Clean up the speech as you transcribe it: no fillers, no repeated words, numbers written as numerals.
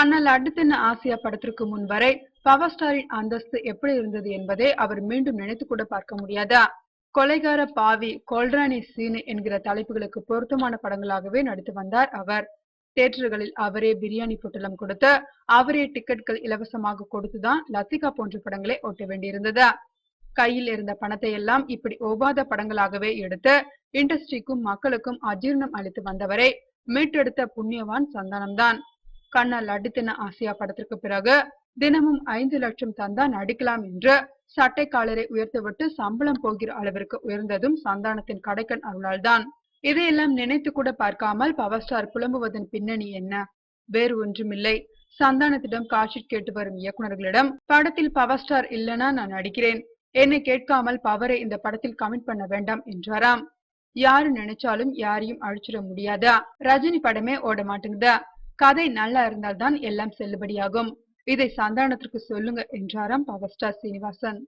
கண்ணல் அடுத்தின ஆசியா படத்திற்கு முன் வரை பவர் ஸ்டாரின் அந்தஸ்து எப்படி இருந்தது என்பதை அவர் மீண்டும் நினைத்து கூட பார்க்க முடியாதா? கொலைகார பாவி, கொல்ராணி சீனு என்கிற தலைப்புகளுக்கு பொருத்தமான படங்களாகவே நடித்து வந்தார் அவர். தியேட்டர்களில் அவரே பிரியாணி பொட்டலம் கொடுத்து, அவரே டிக்கெட்கள் இலவசமாக கொடுத்துதான் லத்திகா போன்ற படங்களை ஓட்ட வேண்டியிருந்தது. கையில் இருந்த பணத்தை எல்லாம் இப்படி ஒவ்வாத படங்களாகவே எடுத்து இண்டஸ்ட்ரிக்கும் மக்களுக்கும் அஜீர்ணம் அளித்து வந்தவரை மீட்டெடுத்த புண்ணியவான் சந்தானம்தான். கண்ணல் அடித்தின ஆசியா படத்திற்கு பிறகு தினமும் 5 லட்சம் தந்தா நடிக்கலாம் என்று சட்டை காலரை உயர்த்திவிட்டு சம்பளம் போகிற அளவிற்கு உயர்ந்ததும் சந்தானத்தின் கடைக்கண் அருளால்தான். இதையெல்லாம் நினைத்து கூட பார்க்காமல் பவர் ஸ்டார் புலம்புவதன் பின்னணி என்ன? வேறு ஒன்றுமில்லை. சந்தானத்திடம் கால்ஷீட் கேட்டு வரும் இயக்குநர்களிடம் படத்தில் பவர் ஸ்டார் இல்லைன்னா நான் நடிக்கிறேன், என்னை கேட்காமல் பவரை இந்த படத்தில் கமிட் பண்ண வேண்டாம் என்றாராம். யாரு நினைச்சாலும் யாரையும் அழிச்சிட முடியாதா? ரஜினி படமே ஓட மாட்டேங்குதா? கதை நல்லா இருந்தால்தான் எல்லாம் செல்லுபடியாகும். இதை சந்தானத்திற்கு சொல்லுங்க என்றாராம் பவர் ஸ்டார் சீனிவாசன்.